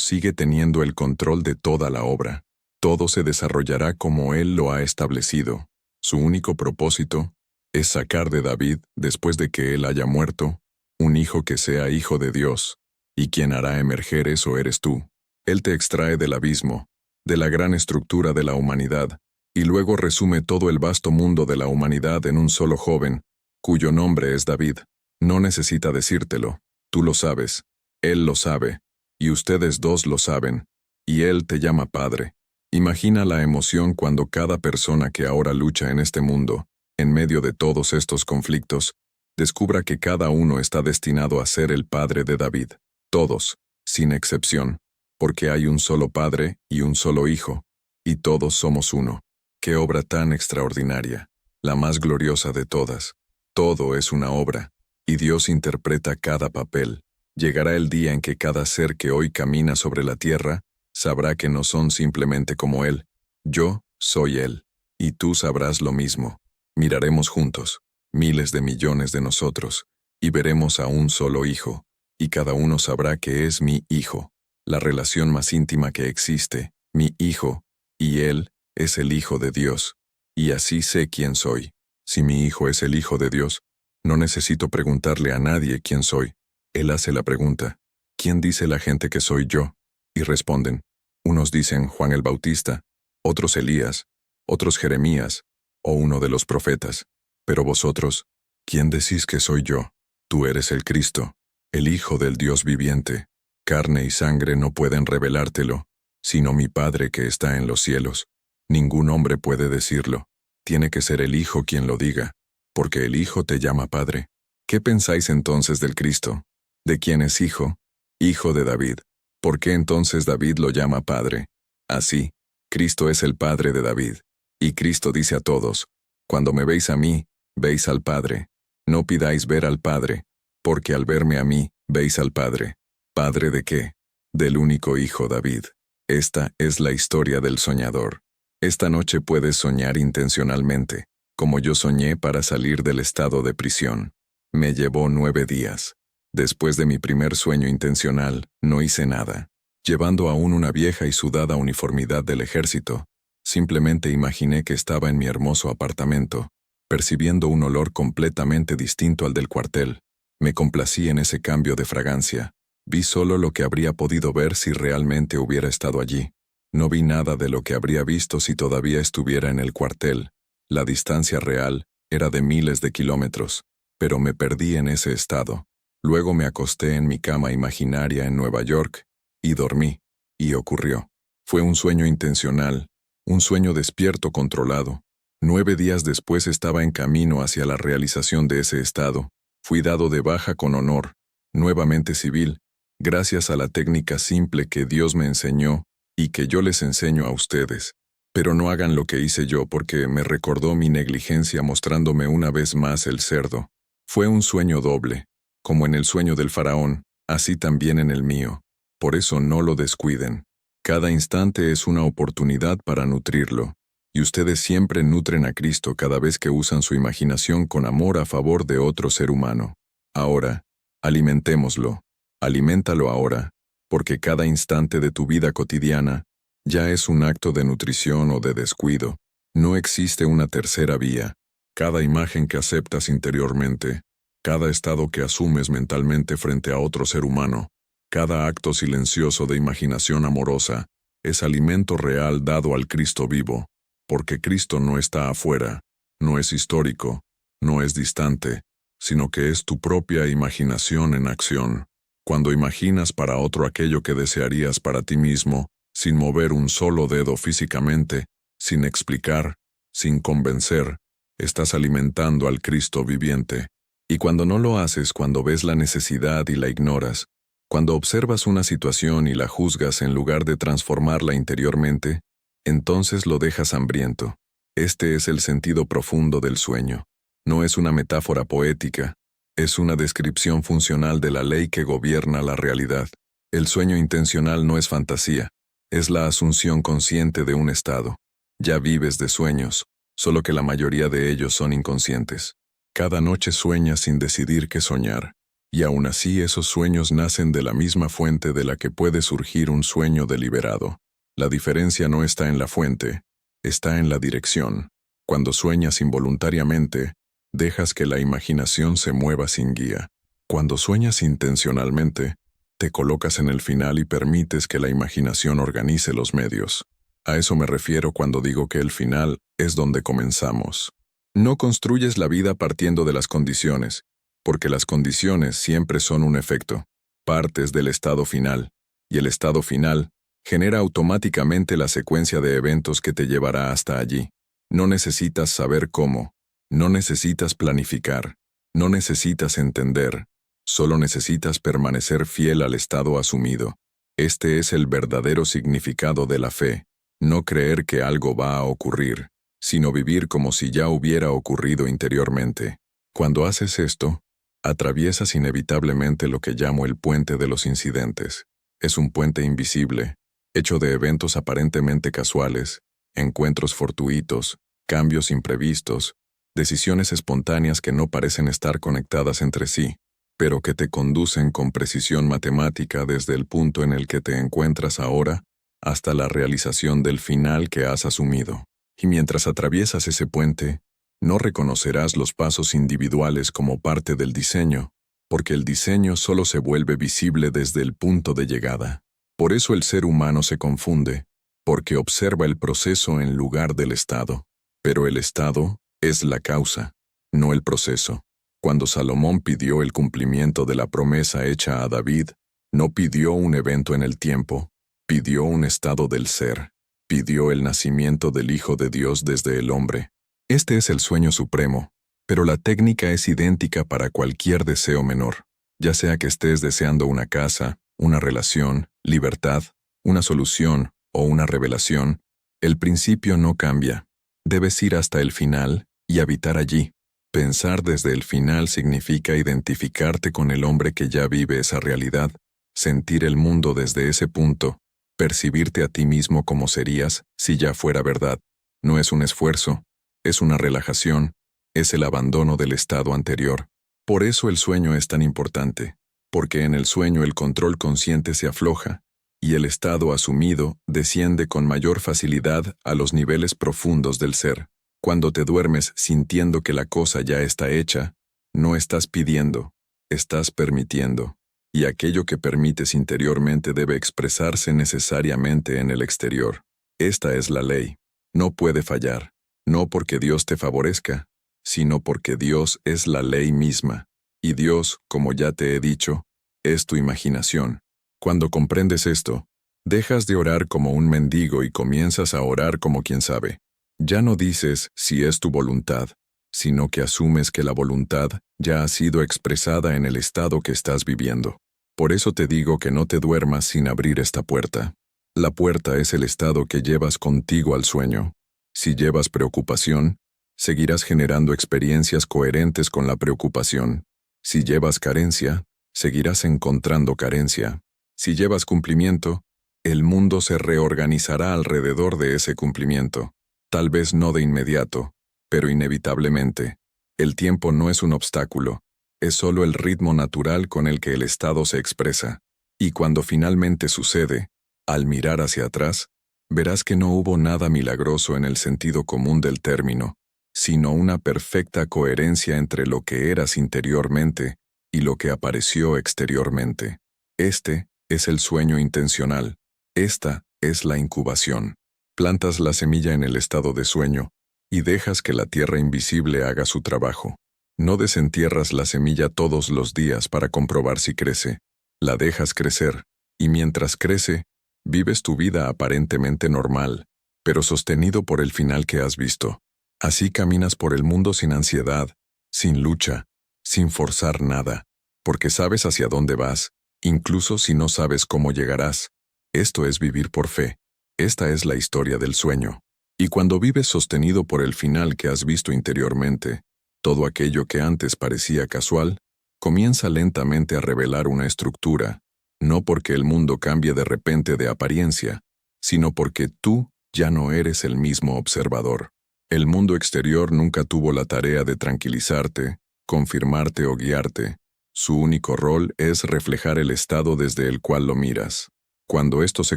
sigue teniendo el control de toda la obra. Todo se desarrollará como Él lo ha establecido. Su único propósito es sacar de David, después de que él haya muerto, un hijo que sea hijo de Dios, y quien hará emerger eso eres tú. Él te extrae del abismo, de la gran estructura de la humanidad, y luego resume todo el vasto mundo de la humanidad en un solo joven, cuyo nombre es David. No necesita decírtelo, tú lo sabes, él lo sabe, y ustedes dos lo saben, y él te llama Padre. Imagina la emoción cuando cada persona que ahora lucha en este mundo, en medio de todos estos conflictos, descubra que cada uno está destinado a ser el padre de David. Todos, sin excepción, porque hay un solo Padre y un solo Hijo, y todos somos uno. ¡Qué obra tan extraordinaria! La más gloriosa de todas. Todo es una obra, y Dios interpreta cada papel. Llegará el día en que cada ser que hoy camina sobre la tierra sabrá que no son simplemente como Él. Yo soy Él, y tú sabrás lo mismo. Miraremos juntos, miles de millones de nosotros, y veremos a un solo Hijo, y cada uno sabrá que es mi Hijo, la relación más íntima que existe, mi Hijo, y Él es el Hijo de Dios, y así sé quién soy. Si mi Hijo es el Hijo de Dios, no necesito preguntarle a nadie quién soy. Él hace la pregunta, ¿quién dice la gente que soy yo? Y responden, unos dicen Juan el Bautista, otros Elías, otros Jeremías, o uno de los profetas. Pero vosotros, ¿quién decís que soy yo? Tú eres el Cristo, el Hijo del Dios viviente. Carne y sangre no pueden revelártelo, sino mi Padre que está en los cielos. Ningún hombre puede decirlo. Tiene que ser el Hijo quien lo diga, porque el Hijo te llama Padre. ¿Qué pensáis entonces del Cristo? ¿De quién es Hijo? Hijo de David. ¿Por qué entonces David lo llama Padre? Así, Cristo es el Padre de David. Y Cristo dice a todos, cuando me veis a mí, veis al Padre. No pidáis ver al Padre, porque al verme a mí, veis al Padre. ¿Padre de qué? Del único Hijo David. Esta es la historia del soñador. Esta noche puedes soñar intencionalmente, como yo soñé para salir del estado de prisión. Me llevó 9 días. Después de mi primer sueño intencional, no hice nada. Llevando aún una vieja y sudada uniformidad del ejército, simplemente imaginé que estaba en mi hermoso apartamento, percibiendo un olor completamente distinto al del cuartel. Me complací en ese cambio de fragancia. Vi solo lo que habría podido ver si realmente hubiera estado allí. No vi nada de lo que habría visto si todavía estuviera en el cuartel. La distancia real era de miles de kilómetros, pero me perdí en ese estado. Luego me acosté en mi cama imaginaria en Nueva York y dormí, y ocurrió. Fue un sueño intencional, un sueño despierto controlado. 9 días después estaba en camino hacia la realización de ese estado. Fui dado de baja con honor, nuevamente civil, gracias a la técnica simple que Dios me enseñó y que yo les enseño a ustedes. Pero no hagan lo que hice yo porque me recordó mi negligencia mostrándome una vez más el cerdo. Fue un sueño doble. Como en el sueño del faraón, así también en el mío. Por eso no lo descuiden. Cada instante es una oportunidad para nutrirlo. Y ustedes siempre nutren a Cristo cada vez que usan su imaginación con amor a favor de otro ser humano. Ahora, alimentémoslo. Aliméntalo ahora, porque cada instante de tu vida cotidiana ya es un acto de nutrición o de descuido. No existe una tercera vía. Cada imagen que aceptas interiormente Cada estado que asumes mentalmente frente a otro ser humano, cada acto silencioso de imaginación amorosa, es alimento real dado al Cristo vivo, porque Cristo no está afuera, no es histórico, no es distante, sino que es tu propia imaginación en acción. Cuando imaginas para otro aquello que desearías para ti mismo, sin mover un solo dedo físicamente, sin explicar, sin convencer, estás alimentando al Cristo viviente. Y cuando no lo haces, cuando ves la necesidad y la ignoras, cuando observas una situación y la juzgas en lugar de transformarla interiormente, entonces lo dejas hambriento. Este es el sentido profundo del sueño. No es una metáfora poética, es una descripción funcional de la ley que gobierna la realidad. El sueño intencional no es fantasía, es la asunción consciente de un estado. Ya vives de sueños, solo que la mayoría de ellos son inconscientes. Cada noche sueñas sin decidir qué soñar, y aún así esos sueños nacen de la misma fuente de la que puede surgir un sueño deliberado. La diferencia no está en la fuente, está en la dirección. Cuando sueñas involuntariamente, dejas que la imaginación se mueva sin guía. Cuando sueñas intencionalmente, te colocas en el final y permites que la imaginación organice los medios. A eso me refiero cuando digo que el final es donde comenzamos. No construyes la vida partiendo de las condiciones, porque las condiciones siempre son un efecto. Partes del estado final, y el estado final genera automáticamente la secuencia de eventos que te llevará hasta allí. No necesitas saber cómo, no necesitas planificar, no necesitas entender, solo necesitas permanecer fiel al estado asumido. Este es el verdadero significado de la fe, no creer que algo va a ocurrir, sino vivir como si ya hubiera ocurrido interiormente. Cuando haces esto, atraviesas inevitablemente lo que llamo el puente de los incidentes. Es un puente invisible, hecho de eventos aparentemente casuales, encuentros fortuitos, cambios imprevistos, decisiones espontáneas que no parecen estar conectadas entre sí, pero que te conducen con precisión matemática desde el punto en el que te encuentras ahora hasta la realización del final que has asumido. Y mientras atraviesas ese puente, no reconocerás los pasos individuales como parte del diseño, porque el diseño solo se vuelve visible desde el punto de llegada. Por eso el ser humano se confunde, porque observa el proceso en lugar del estado. Pero el estado es la causa, no el proceso. Cuando Salomón pidió el cumplimiento de la promesa hecha a David, no pidió un evento en el tiempo, pidió un estado del ser. Pidió el nacimiento del Hijo de Dios desde el hombre. Este es el sueño supremo, pero la técnica es idéntica para cualquier deseo menor, ya sea que estés deseando una casa, una relación, libertad, una solución o una revelación. El principio no cambia. Debes ir hasta el final y habitar allí. Pensar desde el final significa identificarte con el hombre que ya vive esa realidad, sentir el mundo desde ese punto, percibirte a ti mismo como serías si ya fuera verdad. No es un esfuerzo, es una relajación, es el abandono del estado anterior. Por eso el sueño es tan importante, porque en el sueño el control consciente se afloja, y el estado asumido desciende con mayor facilidad a los niveles profundos del ser. Cuando te duermes sintiendo que la cosa ya está hecha, no estás pidiendo, estás permitiendo. Y aquello que permites interiormente debe expresarse necesariamente en el exterior. Esta es la ley. No puede fallar, no porque Dios te favorezca, sino porque Dios es la ley misma. Y Dios, como ya te he dicho, es tu imaginación. Cuando comprendes esto, dejas de orar como un mendigo y comienzas a orar como quien sabe. Ya no dices si es tu voluntad, sino que asumes que la voluntad ya ha sido expresada en el estado que estás viviendo. Por eso te digo que no te duermas sin abrir esta puerta. La puerta es el estado que llevas contigo al sueño. Si llevas preocupación, seguirás generando experiencias coherentes con la preocupación. Si llevas carencia, seguirás encontrando carencia. Si llevas cumplimiento, el mundo se reorganizará alrededor de ese cumplimiento. Tal vez no de inmediato, pero inevitablemente. El tiempo no es un obstáculo, es solo el ritmo natural con el que el estado se expresa. Y cuando finalmente sucede, al mirar hacia atrás, verás que no hubo nada milagroso en el sentido común del término. sino una perfecta coherencia entre lo que eras interiormente y lo que apareció exteriormente. Este es el sueño intencional. Esta es la incubación. Plantas la semilla en el estado de sueño y dejas que la tierra invisible haga su trabajo. No desentierras la semilla todos los días para comprobar si crece. La dejas crecer, y mientras crece, vives tu vida aparentemente normal, pero sostenido por el final que has visto. Así caminas por el mundo sin ansiedad, sin lucha, sin forzar nada, porque sabes hacia dónde vas, incluso si no sabes cómo llegarás. Esto es vivir por fe. Esta es la historia del sueño. Y cuando vives sostenido por el final que has visto interiormente, todo aquello que antes parecía casual, comienza lentamente a revelar una estructura, no porque el mundo cambie de repente de apariencia, sino porque tú ya no eres el mismo observador. El mundo exterior nunca tuvo la tarea de tranquilizarte, confirmarte o guiarte. Su único rol es reflejar el estado desde el cual lo miras. Cuando esto se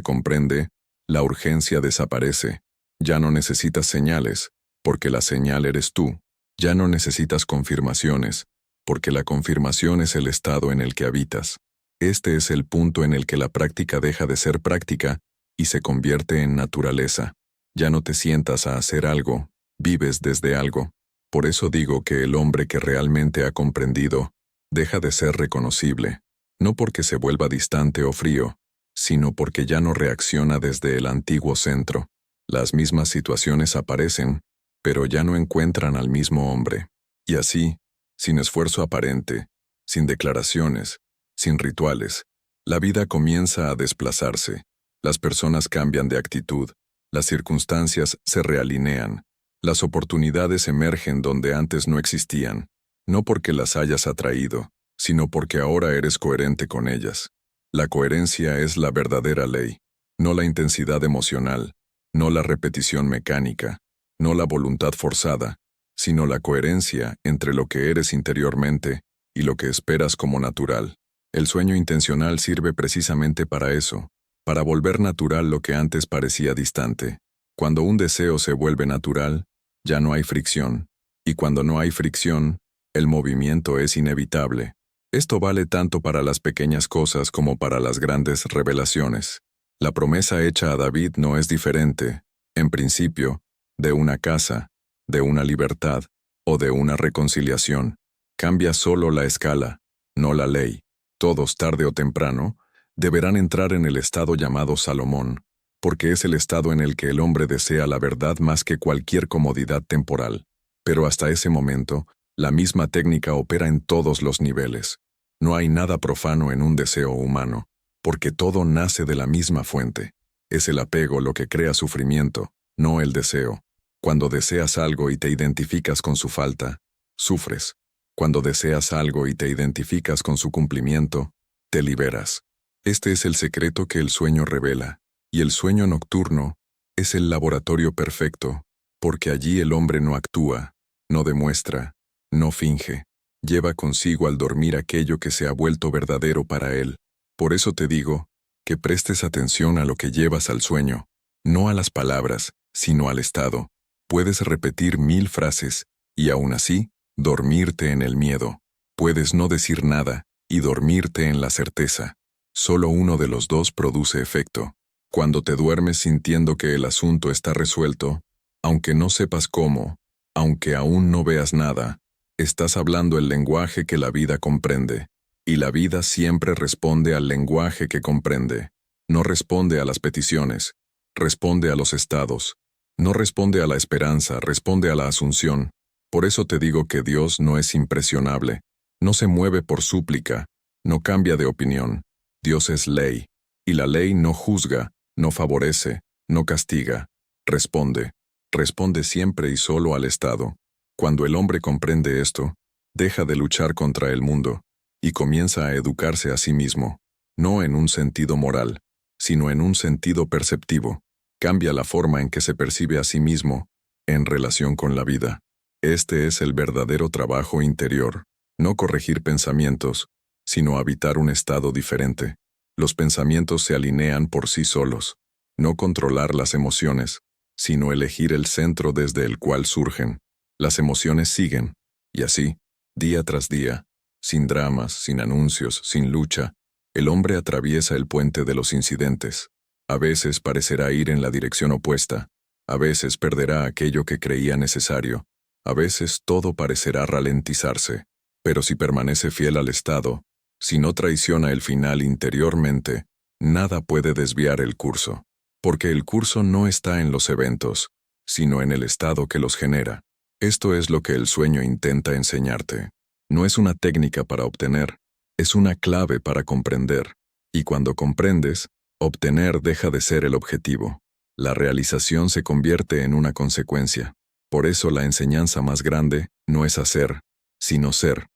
comprende, la urgencia desaparece. Ya no necesitas señales, porque la señal eres tú. Ya no necesitas confirmaciones, porque la confirmación es el estado en el que habitas. Este es el punto en el que la práctica deja de ser práctica y se convierte en naturaleza. Ya no te sientas a hacer algo, vives desde algo. Por eso digo que el hombre que realmente ha comprendido deja de ser reconocible, no porque se vuelva distante o frío, sino porque ya no reacciona desde el antiguo centro. Las mismas situaciones aparecen, pero ya no encuentran al mismo hombre. Y así, sin esfuerzo aparente, sin declaraciones, sin rituales, la vida comienza a desplazarse. Las personas cambian de actitud, las circunstancias se realinean, las oportunidades emergen donde antes no existían, no porque las hayas atraído, sino porque ahora eres coherente con ellas. La coherencia es la verdadera ley, no la intensidad emocional, no la repetición mecánica, no la voluntad forzada, sino la coherencia entre lo que eres interiormente y lo que esperas como natural. El sueño intencional sirve precisamente para eso, para volver natural lo que antes parecía distante. Cuando un deseo se vuelve natural, ya no hay fricción, y cuando no hay fricción, el movimiento es inevitable. Esto vale tanto para las pequeñas cosas como para las grandes revelaciones. La promesa hecha a David no es diferente, en principio, de una casa, de una libertad o de una reconciliación. Cambia solo la escala, no la ley. Todos, tarde o temprano, deberán entrar en el estado llamado Salomón, porque es el estado en el que el hombre desea la verdad más que cualquier comodidad temporal. Pero hasta ese momento, la misma técnica opera en todos los niveles. No hay nada profano en un deseo humano, porque todo nace de la misma fuente. Es el apego lo que crea sufrimiento, no el deseo. Cuando deseas algo y te identificas con su falta, sufres. Cuando deseas algo y te identificas con su cumplimiento, te liberas. Este es el secreto que el sueño revela, y el sueño nocturno es el laboratorio perfecto, porque allí el hombre no actúa, no demuestra, no finge, lleva consigo al dormir aquello que se ha vuelto verdadero para él. Por eso te digo, que prestes atención a lo que llevas al sueño, no a las palabras, sino al estado. Puedes repetir 1000 frases, y aún así, dormirte en el miedo. Puedes no decir nada, y dormirte en la certeza. Solo uno de los dos produce efecto. Cuando te duermes sintiendo que el asunto está resuelto, aunque no sepas cómo, aunque aún no veas nada, estás hablando el lenguaje que la vida comprende. Y la vida siempre responde al lenguaje que comprende. No responde a las peticiones, responde a los estados. No responde a la esperanza, responde a la asunción. Por eso te digo que Dios no es impresionable, no se mueve por súplica, no cambia de opinión. Dios es ley, y la ley no juzga, no favorece, no castiga, responde. Responde siempre y solo al estado. Cuando el hombre comprende esto, deja de luchar contra el mundo, y comienza a educarse a sí mismo, no en un sentido moral, sino en un sentido perceptivo. Cambia la forma en que se percibe a sí mismo, en relación con la vida. Este es el verdadero trabajo interior, no corregir pensamientos, sino habitar un estado diferente. Los pensamientos se alinean por sí solos, no controlar las emociones, sino elegir el centro desde el cual surgen. Las emociones siguen, y así, día tras día, sin dramas, sin anuncios, sin lucha, el hombre atraviesa el puente de los incidentes. A veces parecerá ir en la dirección opuesta, a veces perderá aquello que creía necesario, a veces todo parecerá ralentizarse, pero si permanece fiel al estado, si no traiciona el final interiormente, nada puede desviar el curso, porque el curso no está en los eventos, sino en el estado que los genera. Esto es lo que el sueño intenta enseñarte. No es una técnica para obtener, es una clave para comprender, y cuando comprendes, obtener deja de ser el objetivo. La realización se convierte en una consecuencia. Por eso la enseñanza más grande no es hacer, sino ser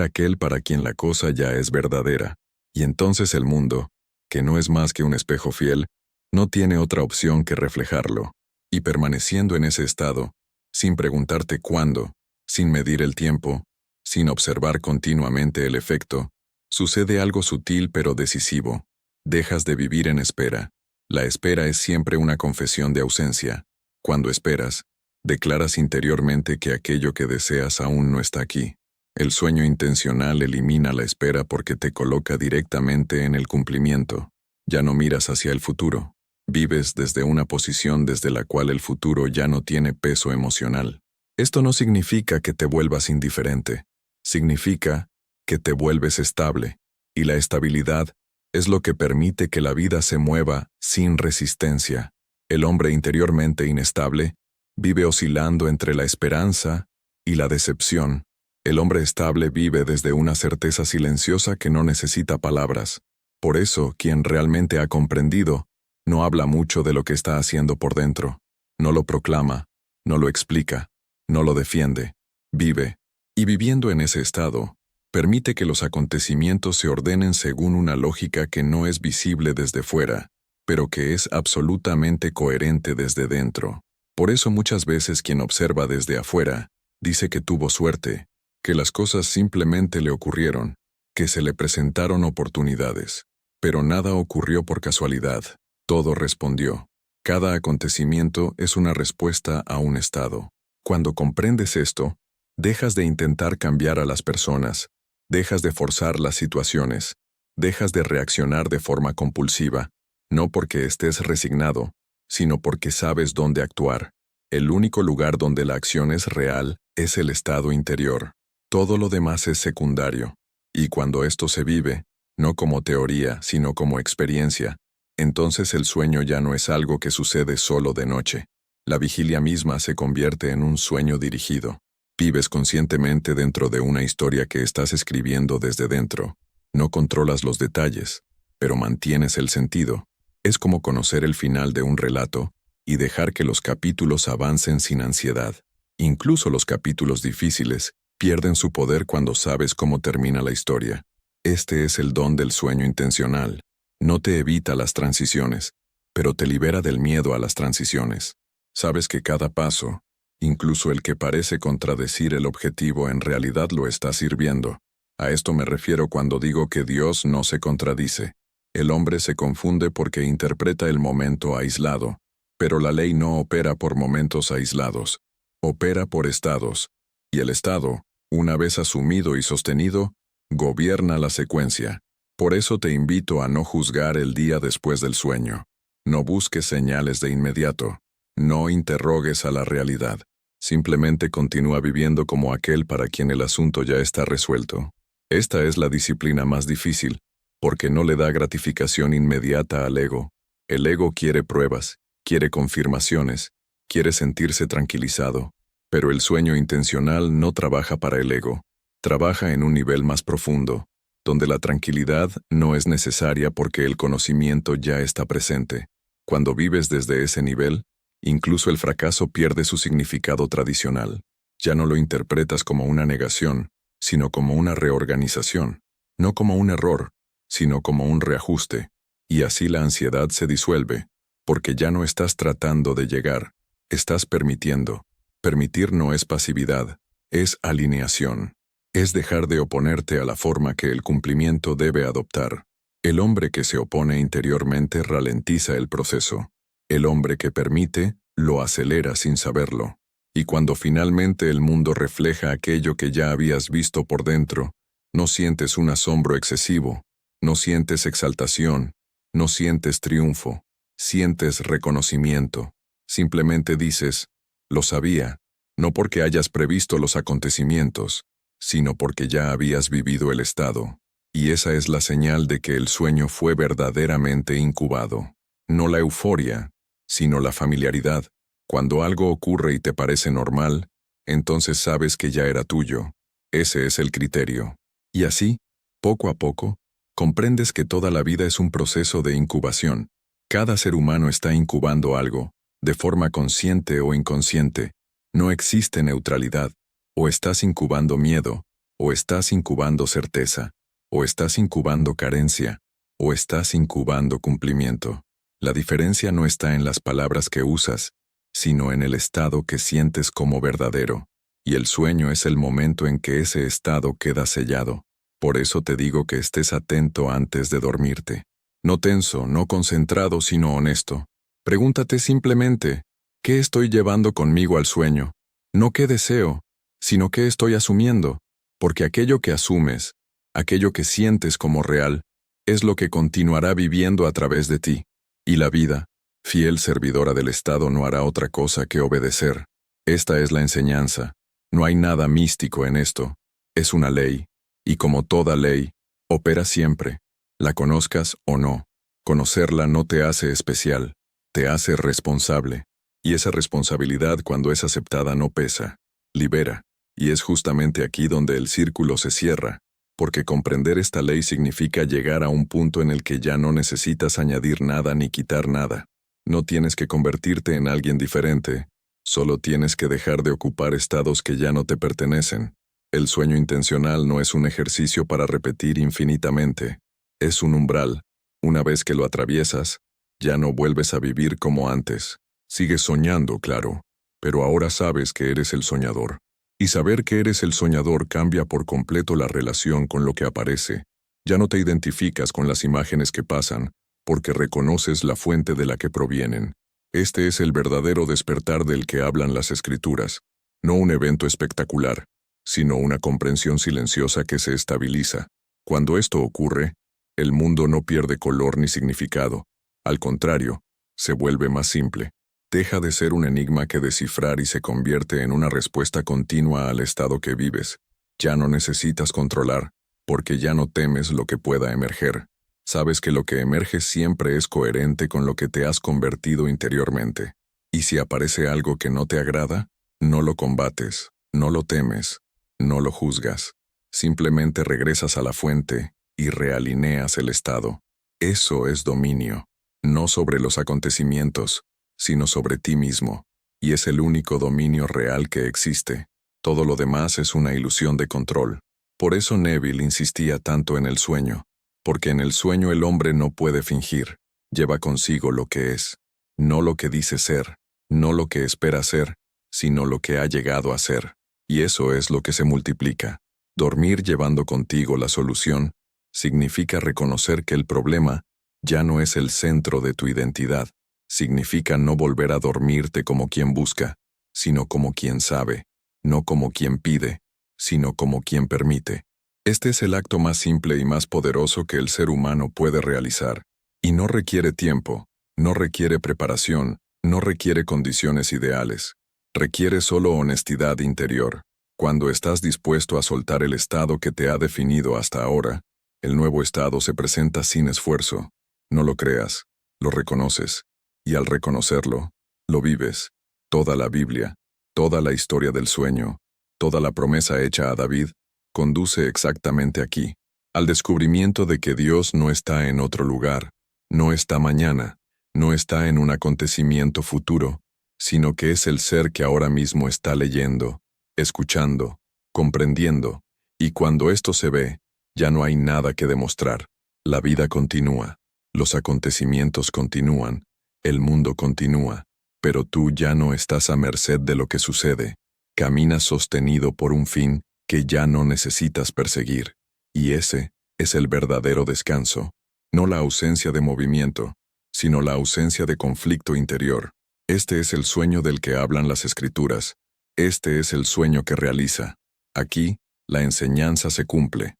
aquel para quien la cosa ya es verdadera, y entonces el mundo, que no es más que un espejo fiel, no tiene otra opción que reflejarlo, y permaneciendo en ese estado, sin preguntarte cuándo, sin medir el tiempo, sin observar continuamente el efecto, sucede algo sutil pero decisivo. Dejas de vivir en espera. La espera es siempre una confesión de ausencia. Cuando esperas, declaras interiormente que aquello que deseas aún no está aquí. El sueño intencional elimina la espera porque te coloca directamente en el cumplimiento. Ya no miras hacia el futuro. Vives desde una posición desde la cual el futuro ya no tiene peso emocional. Esto no significa que te vuelvas indiferente. Significa que te vuelves estable, y la estabilidad es lo que permite que la vida se mueva sin resistencia. El hombre interiormente inestable vive oscilando entre la esperanza y la decepción. El hombre estable vive desde una certeza silenciosa que no necesita palabras. Por eso, quien realmente ha comprendido, no habla mucho de lo que está haciendo por dentro. No lo proclama, no lo explica, no lo defiende. Vive. Y viviendo en ese estado, permite que los acontecimientos se ordenen según una lógica que no es visible desde fuera, pero que es absolutamente coherente desde dentro. Por eso muchas veces quien observa desde afuera, dice que tuvo suerte, que las cosas simplemente le ocurrieron, que se le presentaron oportunidades. Pero nada ocurrió por casualidad, todo respondió. Cada acontecimiento es una respuesta a un estado. Cuando comprendes esto, dejas de intentar cambiar a las personas, dejas de forzar las situaciones, dejas de reaccionar de forma compulsiva, no porque estés resignado, sino porque sabes dónde actuar. El único lugar donde la acción es real es el estado interior. Todo lo demás es secundario. Y cuando esto se vive, no como teoría, sino como experiencia, entonces el sueño ya no es algo que sucede solo de noche. La vigilia misma se convierte en un sueño dirigido. Vives conscientemente dentro de una historia que estás escribiendo desde dentro. No controlas los detalles, pero mantienes el sentido. Es como conocer el final de un relato y dejar que los capítulos avancen sin ansiedad. Incluso los capítulos difíciles pierden su poder cuando sabes cómo termina la historia. Este es el don del sueño intencional. No te evita las transiciones, pero te libera del miedo a las transiciones. Sabes que cada paso, incluso el que parece contradecir el objetivo, en realidad lo está sirviendo. A esto me refiero cuando digo que Dios no se contradice. El hombre se confunde porque interpreta el momento aislado, pero la ley no opera por momentos aislados, opera por estados, y el estado, una vez asumido y sostenido, gobierna la secuencia. Por eso te invito a no juzgar el día después del sueño. No busques señales de inmediato. No interrogues a la realidad. Simplemente continúa viviendo como aquel para quien el asunto ya está resuelto. Esta es la disciplina más difícil, porque no le da gratificación inmediata al ego. El ego quiere pruebas, quiere confirmaciones, quiere sentirse tranquilizado. Pero el sueño intencional no trabaja para el ego. Trabaja en un nivel más profundo, donde la tranquilidad no es necesaria porque el conocimiento ya está presente. Cuando vives desde ese nivel, incluso el fracaso pierde su significado tradicional. Ya no lo interpretas como una negación, sino como una reorganización. No como un error, sino como un reajuste. Y así la ansiedad se disuelve, porque ya no estás tratando de llegar, estás permitiendo. Permitir no es pasividad, es alineación. Es dejar de oponerte a la forma que el cumplimiento debe adoptar. El hombre que se opone interiormente ralentiza el proceso. El hombre que permite, lo acelera sin saberlo. Y cuando finalmente el mundo refleja aquello que ya habías visto por dentro, no sientes un asombro excesivo, no sientes exaltación, no sientes triunfo, sientes reconocimiento. Simplemente dices, lo sabía, no porque hayas previsto los acontecimientos, sino porque ya habías vivido el estado. Y esa es la señal de que el sueño fue verdaderamente incubado. No la euforia, sino la familiaridad. Cuando algo ocurre y te parece normal, entonces sabes que ya era tuyo. Ese es el criterio. Y así, poco a poco, comprendes que toda la vida es un proceso de incubación. Cada ser humano está incubando algo, de forma consciente o inconsciente. No existe neutralidad. O estás incubando miedo, o estás incubando certeza, o estás incubando carencia, o estás incubando cumplimiento. La diferencia no está en las palabras que usas, sino en el estado que sientes como verdadero, y el sueño es el momento en que ese estado queda sellado. Por eso te digo que estés atento antes de dormirte. No tenso, no concentrado, sino honesto. Pregúntate simplemente, ¿qué estoy llevando conmigo al sueño? No qué deseo, sino qué estoy asumiendo, porque aquello que asumes, aquello que sientes como real, es lo que continuará viviendo a través de ti. Y la vida, fiel servidora del Estado, no hará otra cosa que obedecer. Esta es la enseñanza. No hay nada místico en esto. Es una ley, y como toda ley, opera siempre, la conozcas o no. Conocerla no te hace especial, te hace responsable. Y esa responsabilidad, cuando es aceptada, no pesa, libera. Y es justamente aquí donde el círculo se cierra, porque comprender esta ley significa llegar a un punto en el que ya no necesitas añadir nada ni quitar nada. No tienes que convertirte en alguien diferente, solo tienes que dejar de ocupar estados que ya no te pertenecen. El sueño intencional no es un ejercicio para repetir infinitamente, es un umbral. Una vez que lo atraviesas, ya no vuelves a vivir como antes. Sigues soñando, claro, pero ahora sabes que eres el soñador. Y saber que eres el soñador cambia por completo la relación con lo que aparece. Ya no te identificas con las imágenes que pasan, porque reconoces la fuente de la que provienen. Este es el verdadero despertar del que hablan las Escrituras, no un evento espectacular, sino una comprensión silenciosa que se estabiliza. Cuando esto ocurre, el mundo no pierde color ni significado. Al contrario, se vuelve más simple. Deja de ser un enigma que descifrar y se convierte en una respuesta continua al estado que vives. Ya no necesitas controlar, porque ya no temes lo que pueda emerger. Sabes que lo que emerge siempre es coherente con lo que te has convertido interiormente. Y si aparece algo que no te agrada, no lo combates, no lo temes, no lo juzgas. Simplemente regresas a la fuente y realineas el estado. Eso es dominio, no sobre los acontecimientos, sino sobre ti mismo, y es el único dominio real que existe. Todo lo demás es una ilusión de control. Por eso Neville insistía tanto en el sueño, porque en el sueño el hombre no puede fingir, lleva consigo lo que es, no lo que dice ser, no lo que espera ser, sino lo que ha llegado a ser, y eso es lo que se multiplica. Dormir llevando contigo la solución significa reconocer que el problema ya no es el centro de tu identidad. Significa no volver a dormirte como quien busca, sino como quien sabe, no como quien pide, sino como quien permite. Este es el acto más simple y más poderoso que el ser humano puede realizar, y no requiere tiempo, no requiere preparación, no requiere condiciones ideales. Requiere solo honestidad interior. Cuando estás dispuesto a soltar el estado que te ha definido hasta ahora, el nuevo estado se presenta sin esfuerzo. No lo creas, lo reconoces. Y al reconocerlo, lo vives. Toda la Biblia, toda la historia del sueño, toda la promesa hecha a David, conduce exactamente aquí, al descubrimiento de que Dios no está en otro lugar, no está mañana, no está en un acontecimiento futuro, sino que es el ser que ahora mismo está leyendo, escuchando, comprendiendo, y cuando esto se ve, ya no hay nada que demostrar. La vida continúa, los acontecimientos continúan, el mundo continúa, pero tú ya no estás a merced de lo que sucede. Caminas sostenido por un fin que ya no necesitas perseguir. Y ese es el verdadero descanso. No la ausencia de movimiento, sino la ausencia de conflicto interior. Este es el sueño del que hablan las Escrituras, Este es el sueño que realiza. Aquí, la enseñanza se cumple.